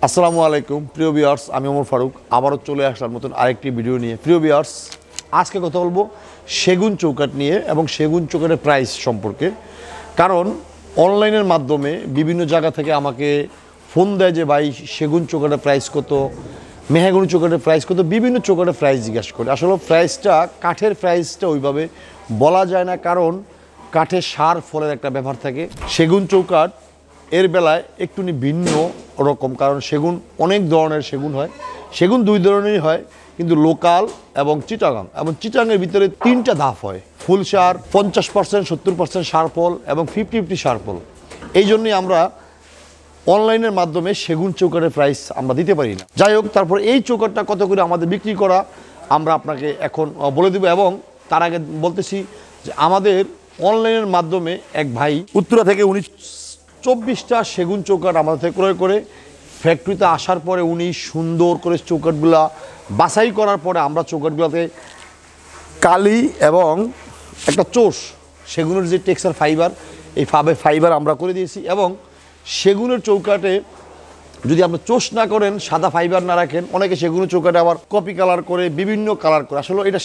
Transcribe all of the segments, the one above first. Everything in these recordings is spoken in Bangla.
আসসালামু আলাইকুম প্রিয় ভিউয়ার্স, আমি ওমর ফারুক আবারও চলে আসলাম নতুন আরেকটি ভিডিও নিয়ে। প্রিয় ভিউয়ার্স, আজকে কথা বলবো সেগুন চৌকাঠ নিয়ে এবং সেগুন চৌকাঠের প্রাইস সম্পর্কে। কারণ অনলাইনের মাধ্যমে বিভিন্ন জায়গা থেকে আমাকে ফোন দেয় যে ভাই সেগুন চৌকাঠের প্রাইস কত, মেহগনি চৌকাঠের প্রাইস কত, বিভিন্ন চৌকাঠের প্রাইস জিজ্ঞাসা করে। আসলে প্রাইসটা কাঠের প্রাইসটা ওইভাবে বলা যায় না, কারণ কাঠের সার ফলের একটা ব্যাপার থাকে। সেগুন চৌকাঠ এর বেলায় একটুনি ভিন্ন রকম, কারণ সেগুন অনেক ধরনের সেগুন হয়। সেগুন দুই ধরনেরই হয়, কিন্তু লোকাল এবং চিটাগাং। এবং চিটাগাংয়ের ভিতরে তিনটা ধাপ হয়: ফুল সার, 50%, 70% সার ফল এবং 50-50 সার ফল। এই জন্যই আমরা অনলাইনের মাধ্যমে সেগুন চৌকাঠের প্রাইস আমরা দিতে পারি না। যাই হোক, তারপর এই চৌকাঠটা কত করে আমাদের বিক্রি করা আমরা আপনাকে এখন বলে দেব। এবং তার আগে বলতেছি যে আমাদের অনলাইনের মাধ্যমে এক ভাই উত্তরা থেকে 24টা সেগুন চৌকাঠ আমাদের থেকে ক্রয় করে ফ্যাক্টরিতে আসার পরে উনি সুন্দর করে চৌকাঠগুলা বাছাই করার পরে আমরা চৌকাঠগুলোতে কালি এবং একটা চোষ, সেগুনের যে টেক্সচার ফাইবার, এই ফাইবার আমরা করে দিয়েছি। এবং সেগুনের চৌকাঠে যদি আপনি চোষ না করেন, সাদা ফাইবার না রাখেন, অনেকে সেগুনের চৌকাঠে আবার কপি কালার করে, বিভিন্ন কালার করে। আসলে এটা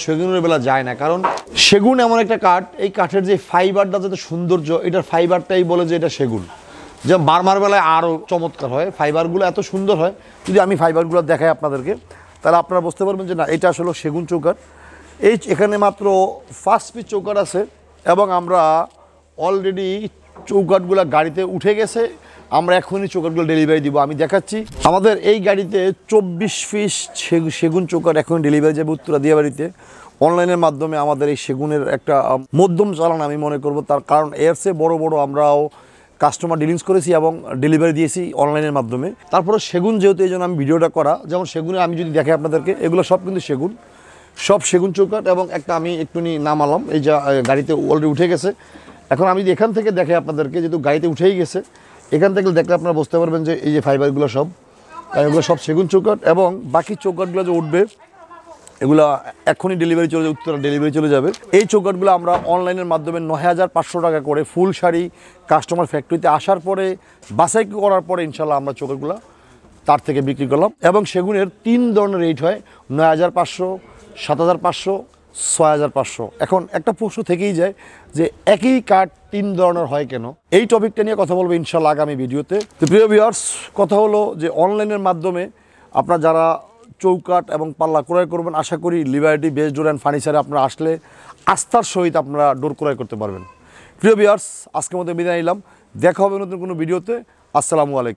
সেগুনের বেলা যায় না, কারণ সেগুন এমন একটা কাঠ, এই কাঠের যে ফাইবারটা যাতে সৌন্দর্য, এটার ফাইবারটাই বলে যে এটা সেগুন। যে মারমার বেলায় আরও চমৎকার হয়, ফাইবারগুলো এত সুন্দর হয়। যদি আমি ফাইবারগুলো দেখাই আপনাদেরকে, তাহলে আপনারা বুঝতে পারবেন যে না, এটা আসলে সেগুন চৌকাঠ। এখানে মাত্র 5 পিস চৌকাঠ আছে এবং আমরা অলরেডি চৌকাঠগুলো গাড়িতে উঠে গেছে। আমরা এখনই চৌকাঠগুলো ডেলিভারি দিব। আমি দেখাচ্ছি, আমাদের এই গাড়িতে 24 পিস সেগুন চৌকাঠ এখন ডেলিভারি যাবে উত্তরা দিয়াবাড়িতে। অনলাইনের মাধ্যমে আমাদের এই সেগুনের একটা মধ্যম চালান আমি মনে করব, তার কারণ এর চেয়ে বড় বড় আমরাও কাস্টমার ডিলিংস করেছি এবং ডেলিভারি দিয়েছি অনলাইনের মাধ্যমে। তারপরে সেগুন যেহেতু এই জন্য আমি ভিডিওটা করা, যেমন সেগুনে আমি যদি দেখাই আপনাদেরকে, এগুলো সব কিন্তু সেগুন, সব সেগুন চৌকাঠ। এবং একটা আমি একটুনি নামালাম, এই যে গাড়িতে অলরেডি উঠে গেছে। এখন আমি এখান থেকে দেখাই আপনাদেরকে, যেহেতু গাড়িতে উঠেই গেছে, এখান থেকে দেখলে আপনারা বুঝতে পারবেন যে এই যে ফাইবারগুলো সব, এগুলো সব সেগুন চৌকাঠ। এবং বাকি চৌকাঠগুলো যে উঠবে এগুলো এখনই ডেলিভারি চলে যাবে, উত্তরা ডেলিভারি চলে যাবে। এই চৌকাঠগুলো আমরা অনলাইনের মাধ্যমে 9,500 টাকা করে ফুল শাড়ি কাস্টমার ফ্যাক্টরিতে আসার পরে বাছাই করার পরে ইনশাল্লাহ আমরা চৌকাঠগুলো তার থেকে বিক্রি করলাম। এবং সেগুনের 3 ধরনের রেট হয়: 9,500, 7,500, 6,500। এখন একটা প্রশ্ন থেকেই যায় যে একই কাঠ 3 ধরনের হয় কেন? এই টপিকটা নিয়ে কথা বলবো ইনশাল্লাহ আগামী ভিডিওতে। তো প্রিয় ভিউয়ার্স, কথা হলো যে অনলাইনের মাধ্যমে আপনারা যারা চৌকাঠ এবং পাল্লা ক্রয় করবেন, আশা করি লিবার্টি বেস্ট ডোর অ্যান্ড ফার্নিচারে আপনারা আসলে আস্থার সহিত আপনারা ডোর ক্রয় করতে পারবেন। প্রিয় ভিউয়ার্স, আজকের মতো বিদায় নিলাম। দেখা হবে নতুন কোনো ভিডিওতে। আসসালামু আলাইকুম।